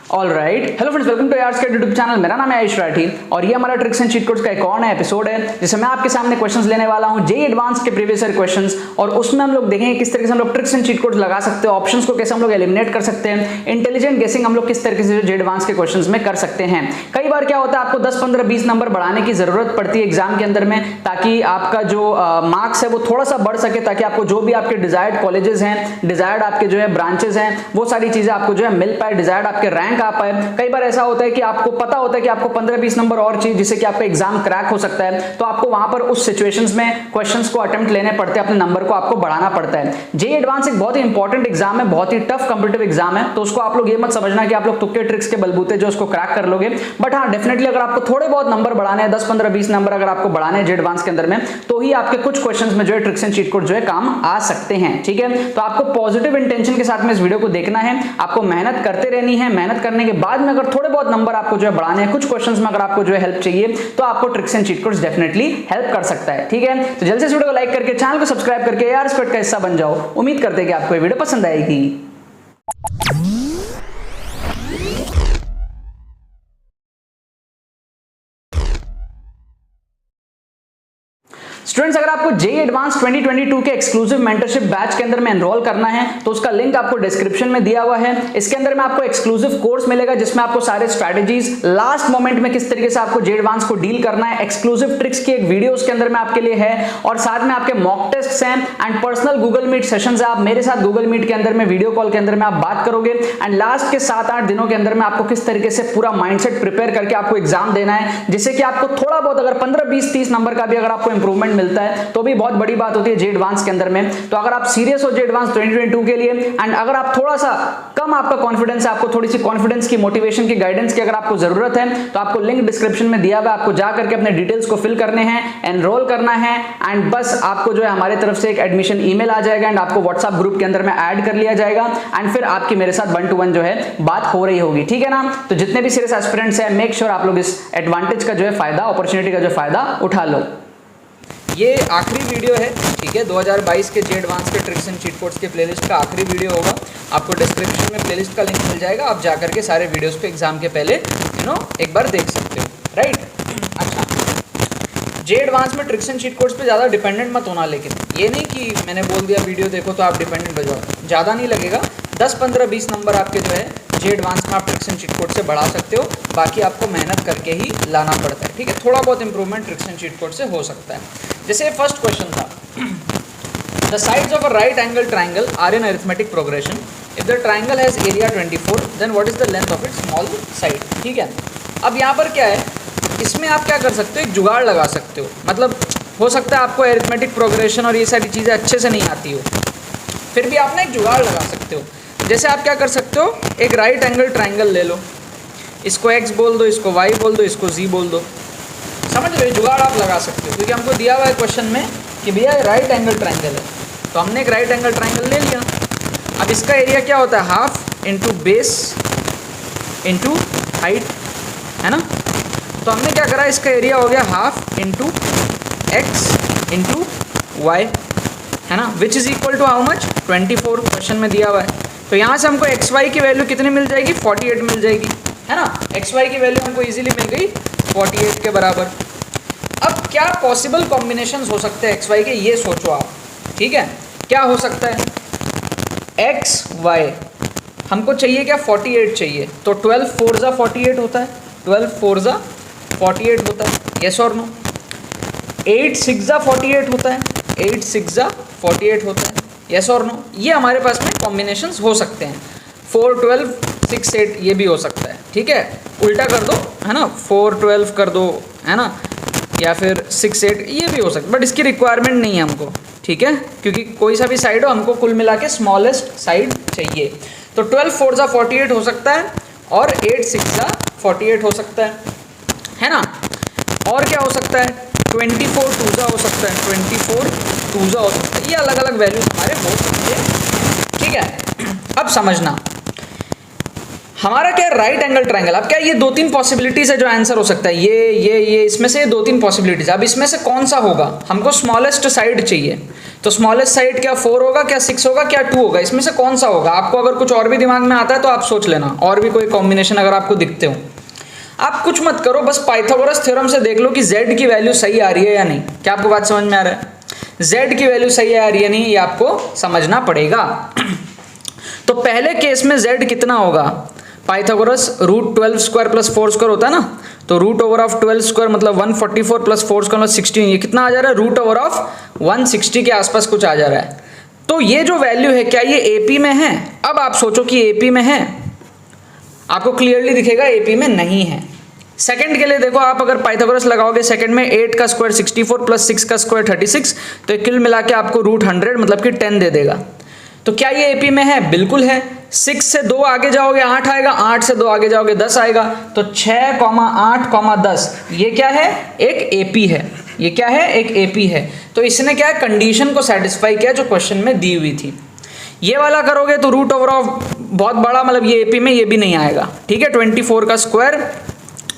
Alright, hello friends, welcome to यार्स के YouTube channel. मेरा नाम है आयुष राठी और ये हमारा ट्रिक्स एंड चीट कोड्स का एक और नया एपिसोड है जिसमें मैं आपके सामने क्वेश्चंस लेने वाला हूं जेईई एडवांस के प्रीवियस ईयर क्वेश्चंस, और उसमें हम लोग देखेंगे किस तरीके से हम लोग ट्रिक्स एंड चीट कोड्स लगा सकते हैं, ऑप्शंस को कैसे हम लोग एलिमिनेट कर सकते हैं, इंटेलिजेंट गेसिंग हम लोग किस तरीके से जेईई एडवांस के क्वेश्चंस में कर सकते हैं। कई बार क्या होता है, आपको 10, 15, 20 नंबर बढ़ाने की जरूरत पड़ती है एग्जाम के अंदर में, ताकि आपका जो मार्क्स है वो थोड़ा सा बढ़ सके, ताकि आपको जो भी आपके डिजायर्ड कॉलेजेस हैं, डिजायर्ड आपके जो है ब्रांचेस हैं, वो सारी चीजें आपको जो है मिल पाए, डिजायर्ड आपके रैंक आ पाए। कई बार ऐसा होता है कि आपको पता होता है कि आपको 15-20 नंबर और चाहिए जिससे कि आपका एग्जाम क्रैक हो सकता है, तो आपको वहां पर उस सिचुएशंस में क्वेश्चंस को अटेम्प्ट लेने पड़ते हैं, अपने नंबर को आपको बढ़ाना पड़ता है। जेईई एडवांस एक बहुत ही इंपॉर्टेंट एग्जाम है, बहुत ही टफ कॉम्पिटिटिव एग्जाम है, तो उसको आप लोग ये मत समझना कि आप लोग तुक्के ट्रिक्स के बलबूते जो उसको क्रैक कर लोगे। बट हाँ, डेफिनेटली अगर आपको थोड़े बहुत नंबर बढ़ाने हैं, 10, 15, 20 नंबर अगर आपको बढ़ाने हैं जेईई एडवांस के अंदर में, तो ही आपके कुछ क्वेश्चंस में जो है ट्रिक्स एंड चीट कोड जो है काम आ सकते हैं। ठीक है, तो आपको पॉजिटिव इंटेंशन के साथ में इस वीडियो को देखना है, आपको मेहनत करते रहनी है। मेहनत करने के बाद में अगर थोड़े बहुत नंबर आपको जो है बढ़ाने हैं, कुछ क्वेश्चंस में अगर आपको जो है हेल्प चाहिए, तो आपको tricks and cheat codes definitely help कर सकता है। ठीक है, तो जल्दी से वीडियो को लाइक करके चैनल को सब्सक्राइब करके यार स्क्वाड का हिस्सा बन जाओ। उम्मीद करते हैं कि आपको ये वीडियो पसंद आएगी। स्टूडेंट्स, अगर आपको जेईई एडवांस 2022 के एक्सक्लूसिव मेंटरशिप बैच के अंदर में एनरोल करना है तो उसका लिंक आपको डिस्क्रिप्शन में दिया हुआ है। इसके अंदर में आपको एक्सक्लूसिव कोर्स मिलेगा जिसमें आपको सारे स्ट्रेटजीज, लास्ट मोमेंट में किस तरीके से आपको जेईई एडवांस को डील करना है, एक्सक्लूसिव ट्रिक्स की एक वीडियो उसके अंदर में आपके लिए है, और साथ में आपके मॉक टेस्ट्स हैं and personal Google Meet sessions है। आप मेरे साथ गूगल मीट के अंदर में वीडियो कॉल के अंदर में आप बात करोगे एंड लास्ट के 7-8 दिनों के अंदर में आपको किस तरीके से पूरा माइंडसेट प्रिपेयर करके आपको एग्जाम देना है, जिससे कि आपको थोड़ा बहुत अगर 15, 20, 30 नंबर का भी अगर आपको इंप्रूवमेंट मिलता है तो भी बहुत बड़ी बात होती है जेईई एडवांस के अंदर में। तो अगर आप सीरियस हो जेईई एडवांस 2022 के लिए एंड अगर आप थोड़ा सा कम आपका कॉन्फिडेंस है, आपको थोड़ी सी कॉन्फिडेंस की, मोटिवेशन की, गाइडेंस की अगर आपको जरूरत है, तो आपको लिंक डिस्क्रिप्शन में दिया हुआ है, आपको जा करके अपने डिटेल्स को फिल करने हैं, एनरोल करना है एंड बस आपको जो है हमारे तरफ से एक एडमिशन ईमेल आ जाएगा एंड आपको व्हाट्सएप ग्रुप के अंदर में ऐड कर लिया जाएगा एंड फिर आपकी मेरे साथ 1-to-1 जो है बात हो रही होगी। ठीक है ना, तो जितने भी सीरियस एस्पिरेंट्स हैं, मेक श्योर आप लोग इस एडवांटेज का जो है फायदा, अपॉर्चुनिटी का जो फायदा उठा लो। ये आखिरी वीडियो है, ठीक है, 2022 के जेईई एडवांस के ट्रिक्स एंड चीट कोड्स के प्लेलिस्ट का आखिरी वीडियो होगा। आपको डिस्क्रिप्शन में प्लेलिस्ट का लिंक मिल जाएगा, आप जाकर के सारे वीडियोस को एग्जाम के पहले एक बार देख सकते हो, राइट। अच्छा, जेईई एडवांस में ट्रिक्स एंड चीट कोड्स पे ज़्यादा डिपेंडेंट मत होना, लेकिन ये नहीं कि मैंने बोल दिया वीडियो देखो तो आप डिपेंडेंट हो जाओ, ज़्यादा नहीं लगेगा। 10, 15, 20 नंबर आपके जो है जेईई एडवांस में आप ट्रिक्स एंड चीट कोड से बढ़ा सकते हो, बाकी आपको मेहनत करके ही लाना पड़ता है। ठीक है, थोड़ा बहुत improvement tricks and cheat code से हो सकता है। जैसे फर्स्ट क्वेश्चन था, the sides of a right angle triangle are in arithmetic progression, if the triangle has area 24 then what is the length of its small side. ठीक है, अब यहाँ पर क्या है, इसमें आप क्या कर सकते हो, एक जुगाड़ लगा सकते हो। मतलब हो सकता है आपको अरिथमेटिक प्रोग्रेशन और ये सारी चीज़ें अच्छे से नहीं आती हो, फिर भी आप ना एक जुगाड़ लगा सकते हो। जैसे आप क्या कर सकते हो, एक राइट एंगल ट्राइंगल ले लो, इसको x बोल दो, इसको y बोल दो, इसको z बोल दो, समझ लो, ये जुगाड़ आप लगा सकते हो, क्योंकि हमको दिया हुआ है क्वेश्चन में कि भैया राइट एंगल ट्राइंगल है, तो हमने एक राइट एंगल ट्राइंगल ले लिया। अब इसका एरिया क्या होता है, half into base into height, है ना। तो हमने क्या करा, इसका एरिया हो गया half into x into y, है ना, which is equal to how much, 24 question में दिया हुआ है। तो यहाँ से हमको एक्स वाई की वैल्यू कितनी मिल जाएगी, 48 मिल जाएगी, है ना। एक्स वाई की वैल्यू हमको इजीली मिल गई 48 के बराबर। अब क्या पॉसिबल कॉम्बिनेशंस हो सकते हैं एक्स वाई के, ये सोचो आप। ठीक है, क्या हो सकता है, एक्स वाई हमको चाहिए क्या, 48 चाहिए, तो 12 4 जा 48 होता है, 12 4 जा 48 होता है, यस और नो। 8 6 जा 48 होता है, 8 6 जा 48 होता है, यस और नो। ये हमारे पास में कॉम्बिनेशंस हो सकते हैं। 4 12 6 8 ये भी हो सकता है। ठीक है, उल्टा कर दो, है ना, 4 12 कर दो, है ना, या फिर 6 8 ये भी हो सकता है, बट इसकी रिक्वायरमेंट नहीं है हमको। ठीक है, क्योंकि कोई सा भी साइड हो, हमको कुल मिला के स्मॉलेस्ट साइड चाहिए। तो 12 4 जा 48 हो सकता है और 8 6 जा 48 हो सकता है ना। और क्या हो सकता है, 24 2 जा हो सकता है, 24 2 जा हो सकता है। ये अलग अलग वैल्यूज हमारे हो सकते हैं। ठीक है, अब समझना हमारा क्या राइट एंगल ट्राइंगल। अब क्या ये 2-3 पॉसिबिलिटीज है जो आंसर हो सकता है, ये इसमें से 2-3 पॉसिबिलिटीज। अब इसमें से कौन सा होगा, हमको स्मॉलेस्ट साइड चाहिए, तो स्मॉलेस्ट साइड क्या 4 होगा, क्या 6 होगा, क्या 2 होगा, इसमें से कौन सा होगा? आपको अगर कुछ और भी दिमाग में आता है तो आप सोच लेना, और भी कोई कॉम्बिनेशन अगर आपको दिखते हो। आप कुछ मत करो, बस पाइथागोरस थ्योरम से देख लो कि z की वैल्यू सही आ रही है या नहीं। क्या आपको बात समझ में आ रहा है? z की वैल्यू सही आ रही है नहीं, ये आपको समझना पड़ेगा। तो पहले केस में z कितना होगा? पाइथागोरस √12² + 4² होता है ना, तो √12² मतलब 144 + 4² मतलब 16, ये कितना आ जा रहा है? √160 के आसपास कुछ आ जा रहा है। तो ये जो वैल्यू है क्या ये एपी में है? अब आप सोचो कि एपी में है, आपको क्लियरली दिखेगा एपी में नहीं है। सेकंड के लिए देखो, आप अगर पाइथागोरस लगाओगे सेकंड में 8 का स्क्वायर 64 + 6 का स्क्वायर 36, तो कुल मिला के आपको √100 मतलब कि 10 दे देगा। तो क्या ये एपी में है? बिल्कुल है। 6 से 2 आगे जाओगे 8 आएगा, 8 से 2 आगे जाओगे 10 आएगा, तो 6, 8, 10 ये क्या है? एक एपी है। ये क्या है? एक एपी है। तो इसने क्या है? कंडीशन को सेटिस्फाई किया जो क्वेश्चन में दी हुई थी। ये वाला करोगे तो √ऑफ बहुत बड़ा, मतलब ये एपी में ये भी नहीं आएगा, ठीक है। 24 का स्क्वायर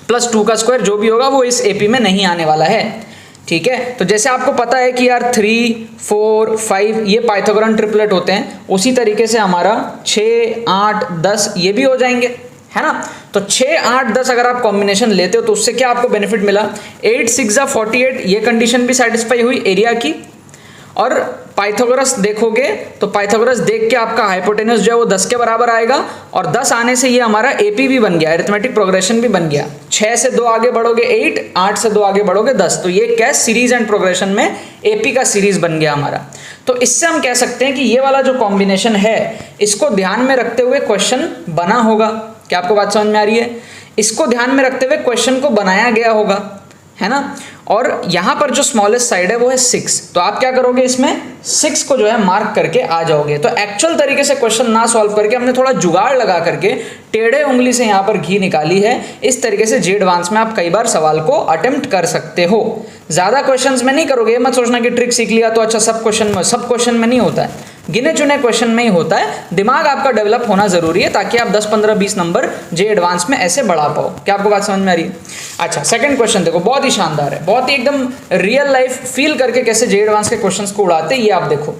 + 2 का स्क्वायर जो भी होगा वो इस एपी में नहीं आने वाला है, ठीक है। तो जैसे आपको पता है कि यार 3, 4, 5 ये पाइथागोरन ट्रिपलेट होते हैं, उसी तरीके से हमारा 6, 8, 10 ये भी हो जाएंगे, है ना। तो 6, 8, 10 अगर आप कॉम्बिनेशन लेते हो तो उससे क्या आपको बेनिफिट मिला? 8, 6 = 48, ये कंडीशन भी सेटिस्फाई हुई एरिया की। और पाइथागोरस देखोगे तो पाइथागोरस देख के आपका हाइपोटेन्यूस जो है वो 10 के बराबर आएगा, और 10 आने से ये हमारा एपी भी बन गया, अरिथमेटिक प्रोग्रेशन भी बन गया। 6 से 2 आगे बढ़ोगे 8, 8 से 2 आगे बढ़ोगे 10, तो ये क्या सीरीज एंड प्रोग्रेशन में एपी का सीरीज बन गया हमारा। तो इससे हम कह सकते हैं कि ये वाला जो कॉम्बिनेशन है इसको ध्यान में रखते हुए क्वेश्चन बना होगा। क्या आपको बात समझ में आ रही है? इसको ध्यान में रखते हुए क्वेश्चन को बनाया गया होगा, है ना। और यहां पर जो स्मॉलेस्ट साइड है वो है 6, तो आप क्या करोगे? इसमें 6 को जो है मार्क करके आ जाओगे। तो एक्चुअल तरीके से क्वेश्चन ना सॉल्व करके हमने थोड़ा जुगाड़ लगा करके टेढ़े उंगली से यहां पर घी निकाली है। इस तरीके से जे एडवांस में आप कई बार सवाल को अटेम्प्ट कर सकते हो। ज्यादा क्वेश्चंस में नहीं करोगे, मत सोचना कि ट्रिक सीख लिया तो अच्छा सब क्वेश्चन में नहीं होता है, गिने चुने क्वेश्चन में ही होता है। दिमाग आपका डेवलप होना जरूरी है ताकि आप 10, 15, 20 नंबर जे एडवांस में ऐसे बढ़ा पाओ। क्या आपको बात समझ में आ रही है? अच्छा, सेकंड क्वेश्चन देखो, बहुत ही शानदार है, बहुत ही एकदम रियल लाइफ फील करके कैसे जे एडवांस के क्वेश्चंस को उड़ाते हैं ये आप देखो।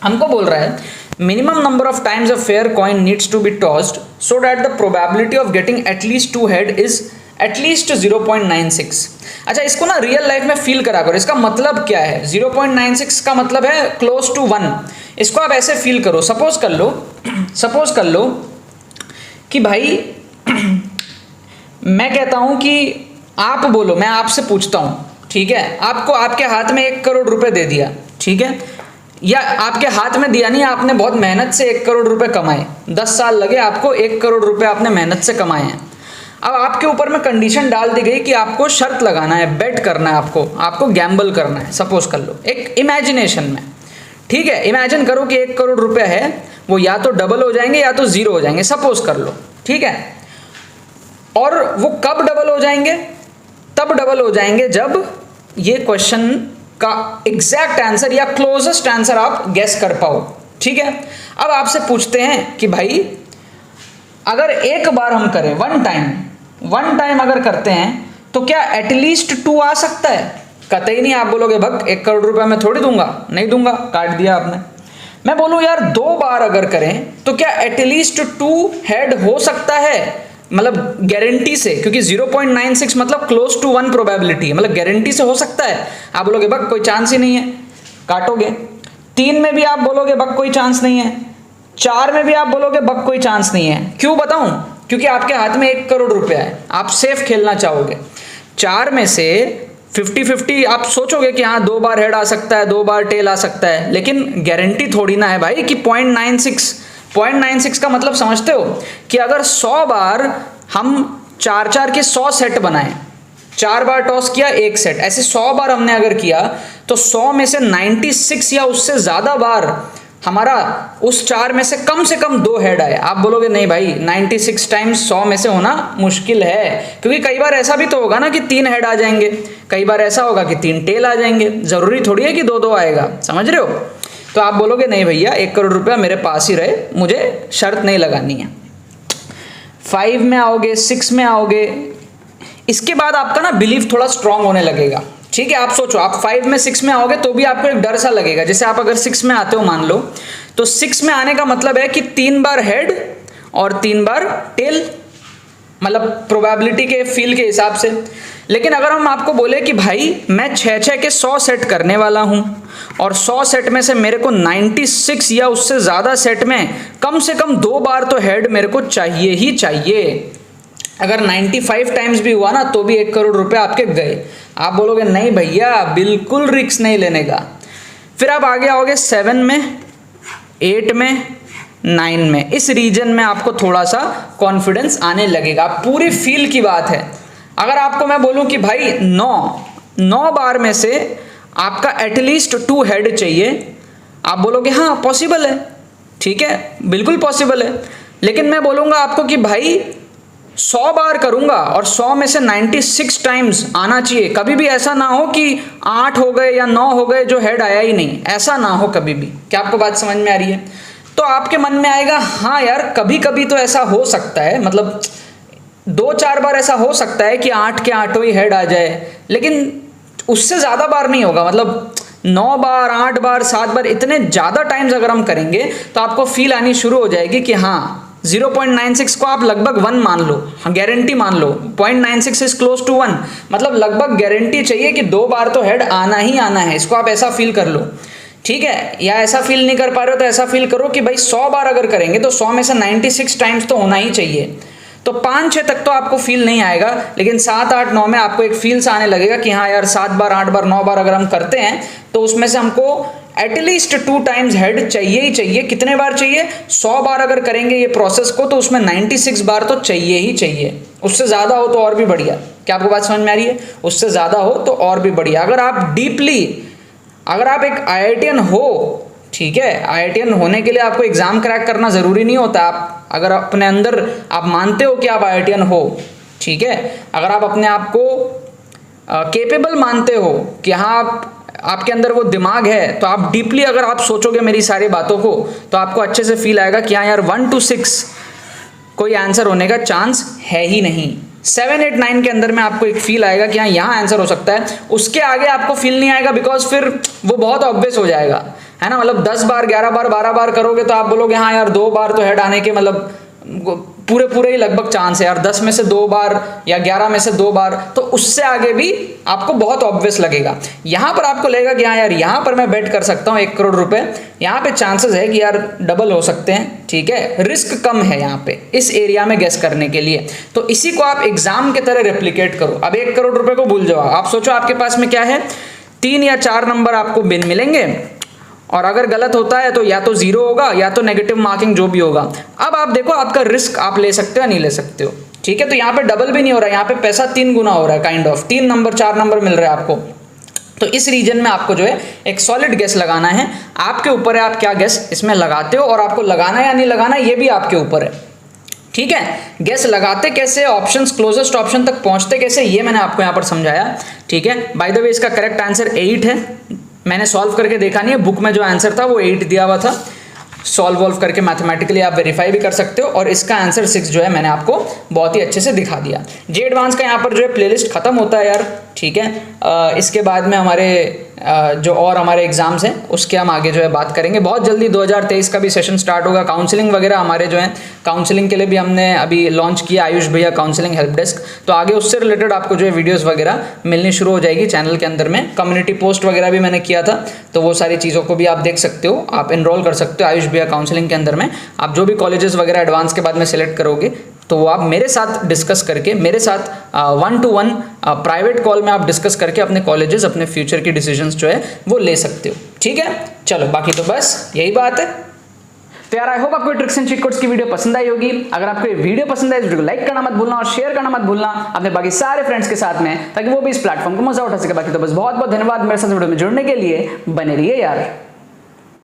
हमको बोल रहा है minimum number of times a fair coin needs to be tossed so that the probability of getting at least 2 head is at least 0.96। अच्छा, इसको ना रियल लाइफ में फील करा करो। इसका मतलब क्या है? 0.96 का मतलब है क्लोज टू 1। इसको आप ऐसे फील करो, सपोज कर लो कि भाई मैं कहता हूं कि आप बोलो, मैं आपसे पूछता हूं, ठीक है, आपको आपके हाथ में 1 करोड़ रुपए दे दिया, ठीक है, या आपके हाथ में दिया नहीं, आपने बहुत मेहनत से 1 करोड़ रुपए कमाए, 10 साल लगे आपको, 1 करोड़ रुपए आपने मेहनत से कमाए हैं। अब आपके ऊपर में कंडीशन डाल दी गई कि आपको शर्त लगाना है, बेट करना है, आपको गैम्बल करना है। सपोज कर लो एक इमेजिनेशन में, ठीक है, इमेजिन करो कि 1 करोड़ रुपए है, वो या तो डबल हो जाएंगे या तो 0 हो जाएंगे, सपोज कर लो, ठीक है। और वो कब डबल हो जाएंगे? तब डबल हो जाएंगे जब ये क्वेश्चन का एग्जैक्ट आंसर या क्लोजेस्ट आंसर आप गेस कर पाओ, ठीक है। अब आपसे पूछते हैं कि भाई अगर एक बार हम करें, वन टाइम अगर करते हैं तो क्या एटलीस्ट 2 आ सकता है? कतई नहीं। आप बोलोगे भग 1 करोड़ रुपए मैं थोड़ी दूंगा, नहीं दूंगा, काट दिया आपने। मैं बोलूं यार 2 बार अगर करें तो क्या एटलीस्ट 2 हेड हो सकता है, मतलब गारंटी से, क्योंकि 0.96 मतलब क्लोज टू 1 प्रोबेबिलिटी, मतलब गारंटी से हो सकता है। आप बोलोगे भग कोई चांस ही नहीं है, काटोगे। 3 में भी आप बोलोगे भग कोई चांस नहीं है, 4 में भी आप बोलोगे भग कोई चांस नहीं है। क्यों बताऊं? क्योंकि आपके हाथ में 1 करोड़ रुपया है, आप सेफ खेलना चाहोगे। 4 में से 50-50 आप सोचोगे कि हाँ 2 बार हेड आ सकता है, 2 बार टेल आ सकता है, लेकिन गारंटी थोड़ी ना है भाई कि 0.96 का मतलब समझते हो कि अगर 100 बार हम 4-4 के 100 सेट बनाएं, 4 बार टॉस किया 1 सेट, ऐसे 100 बार हमने अगर किया तो 100 में से 96 या उससे ज्यादा बार हमारा उस 4 में से कम 2 हेड आए। आप बोलोगे नहीं भाई 96 टाइम्स 100 में से होना मुश्किल है, क्योंकि कई बार ऐसा भी तो होगा ना कि 3 हेड आ जाएंगे, कई बार ऐसा होगा कि 3 टेल आ जाएंगे, जरूरी थोड़ी है कि 2-2 आएगा, समझ रहे हो। तो आप बोलोगे नहीं भैया 1 करोड़ रुपया मेरे पास ही रहे, मुझे शर्त नहीं लगानी है। 5 में आओगे, 6 में आओगे, इसके बाद आपका ना बिलीफ थोड़ा स्ट्रांग होने लगेगा ठीक है, आप सोचो, आप 5 में 6 में आओगे तो भी आपको एक डर सा लगेगा। जैसे आप अगर 6 में आते हो मान लो, तो 6 में आने का मतलब है कि 3 बार हेड और 3 बार टेल, मतलब प्रोबेबिलिटी के फील के हिसाब से। लेकिन अगर हम आपको बोले कि भाई मैं 6 के 100 सेट करने वाला हूं और 100 सेट में से मेरे को 96 या उससे ज्यादा सेट में कम से कम 2 बार तो हेड मेरे को चाहिए ही चाहिए। अगर 95 टाइम्स भी हुआ ना तो भी 1 करोड़ रुपए आपके गए। आप बोलोगे नहीं भैया, बिल्कुल रिस्क नहीं लेने का। फिर आप आगे आओगे 7 में, 8 में, 9 में, इस रीजन में आपको थोड़ा सा कॉन्फिडेंस आने लगेगा। पूरी फील की बात है। अगर आपको मैं बोलूं कि भाई 9 बार में से आपका एटलीस्ट 2 हेड चाहिए, आप बोलोगे हाँ पॉसिबल है, ठीक है, बिल्कुल पॉसिबल है। लेकिन मैं बोलूंगा आपको कि भाई 100 बार करूंगा और 100 में से 96 टाइम्स आना चाहिए। कभी भी ऐसा ना हो कि 8 हो गए या 9 हो गए जो हेड आया ही नहीं, ऐसा ना हो कभी भी। क्या आपको बात समझ में आ रही है? तो आपके मन में आएगा हाँ यार, कभी कभी तो ऐसा हो सकता है, मतलब 2-4 बार ऐसा हो सकता है कि 8 के 8 ही हेड आ जाए, लेकिन उससे ज्यादा बार नहीं होगा। मतलब 9 बार, 8 बार, 7 बार, इतने ज्यादा टाइम्स अगर हम करेंगे तो आपको फील आनी शुरू हो जाएगी कि हाँ 0.96 को आप लगभग 1 मान लो, गारंटी मान लो। 0.96 इज क्लोज टू 1, मतलब लगभग गारंटी चाहिए कि 2 बार तो हेड आना ही आना है। इसको आप ऐसा फील कर लो, ठीक है। या ऐसा फील नहीं कर पा रहे हो तो ऐसा फील करो कि भाई 100 बार अगर करेंगे तो 100 में से 96 टाइम्स तो होना ही चाहिए। तो 5-6 तक तो आपको फील नहीं आएगा, लेकिन 7, 8, 9 में आपको एक फील सा आने लगेगा कि हाँ यार 7 बार, 8 बार, 9 बार अगर हम करते हैं तो उसमें से हमको एटलीस्ट 2 टाइम्स हेड चाहिए ही चाहिए। कितने बार चाहिए? 100 बार अगर करेंगे ये प्रोसेस को तो उसमें 96 बार तो चाहिए ही चाहिए। उससे ज़्यादा हो तो और भी बढ़िया। क्या आपको बात समझ में आ रही है? उससे ज़्यादा हो तो और भी बढ़िया। अगर आप डीपली, अगर आप एक IITian हो, ठीक है, IITian होने के लिए आपको एग्जाम क्रैक करना ज़रूरी नहीं होता। आप अगर अपने अंदर आप मानते हो कि आप IITian हो, ठीक है, अगर आप अपने आप को केपेबल मानते हो कि हाँ आपके अंदर वो दिमाग है, तो आप डीपली अगर आप सोचोगे मेरी सारी बातों को तो आपको अच्छे से फील आएगा कि हाँ यार 1 to 6 कोई आंसर होने का चांस है ही नहीं। 7, 8, 9 के अंदर में आपको एक फील आएगा कि हाँ यहाँ आंसर हो सकता है। उसके आगे आपको फील नहीं आएगा, बिकॉज फिर वो बहुत ऑब्वियस हो जाएगा, है ना। मतलब 10 बार, 11 बार, 12 बार करोगे तो आप बोलोगे हाँ यार 2 बार तो हेड आने के मतलब पूरे ही लगभग चांस है यार। 10 में से 2 बार या 11 में से 2 बार, तो उससे आगे भी आपको बहुत ऑब्वियस लगेगा। यहां पर आपको लगेगा कि हाँ यार यहां पर मैं बेट कर सकता हूं 1 करोड़ रुपए, यहां पे चांसेस है कि यार डबल हो सकते हैं, ठीक है, रिस्क कम है यहां पे इस एरिया में गेस करने के लिए। तो इसी को आप एग्जाम के तरह रेप्लिकेट करो। अब 1 करोड़ रुपए को भूल जाओ। आप सोचो आपके पास में क्या है, 3 या 4 नंबर आपको बिन मिलेंगे और अगर गलत होता है तो या तो 0 होगा या तो नेगेटिव मार्किंग जो भी होगा। अब आप देखो आपका रिस्क आप ले सकते हो या नहीं ले सकते हो, ठीक है। तो यहाँ पे डबल भी नहीं हो रहा है, यहाँ पे पैसा 3 गुना हो रहा है, काइंड ऑफ 3 नंबर 4 नंबर मिल रहा है आपको। तो इस रीजन में आपको जो है एक सॉलिड गेस लगाना है। आपके ऊपर है आप क्या गेस इसमें लगाते हो, और आपको लगाना या नहीं लगाना ये भी आपके ऊपर है, ठीक है। गेस लगाते कैसे, ऑप्शंस क्लोजेस्ट ऑप्शन तक पहुंचते कैसे, ये मैंने आपको यहाँ पर समझाया, ठीक है। बाय द वे इसका करेक्ट आंसर 8 है। मैंने सॉल्व करके देखा नहीं है, बुक में जो आंसर था वो 8 दिया हुआ था। सॉल्व करके मैथमेटिकली आप वेरीफाई भी कर सकते हो। और इसका आंसर 6 जो है मैंने आपको बहुत ही अच्छे से दिखा दिया। जे एडवांस का यहाँ पर जो है प्लेलिस्ट खत्म होता है यार, ठीक है। इसके बाद में हमारे जो और हमारे एग्जाम्स हैं उसके हम आगे जो है बात करेंगे। बहुत जल्दी 2023 का भी सेशन स्टार्ट होगा। काउंसलिंग वगैरह हमारे जो है, काउंसलिंग के लिए भी हमने अभी लॉन्च किया आयुष भैया काउंसलिंग हेल्प डेस्क। तो आगे उससे रिलेटेड आपको जो है वीडियोस वगैरह मिलनी शुरू हो जाएगी चैनल के अंदर में। कम्युनिटी पोस्ट वगैरह भी मैंने किया था, तो वो सारी चीज़ों को भी आप देख सकते हो, आप एनरोल कर सकते हो आयुष भैया काउंसलिंग के अंदर में। आप जो भी कॉलेजेस वगैरह एडवांस के बाद में सिलेक्ट करोगे तो वो आप मेरे साथ डिस्कस करके, मेरे साथ 1-to-1 प्राइवेट कॉल में आप डिस्कस करके अपने कॉलेजेस, अपने फ्यूचर की डिसीजंस जो है वो ले सकते हो, ठीक है। चलो बाकी तो बस यही बात है। तो यार आई होप आपको ट्रिक्स एंड चीट कोड्स की वीडियो पसंद आई होगी। अगर आपको ये वीडियो पसंद आई तो वीडियो को लाइक करना मत भूलना और शेयर करना मत भूलना अपने बाकी सारे फ्रेंड्स के साथ में, ताकि वो भी इस प्लेटफॉर्म को मजा उठा सके। बाकी तो बस बहुत बहुत धन्यवाद मेरे साथ वीडियो में जुड़ने के लिए। बने रहिए यार।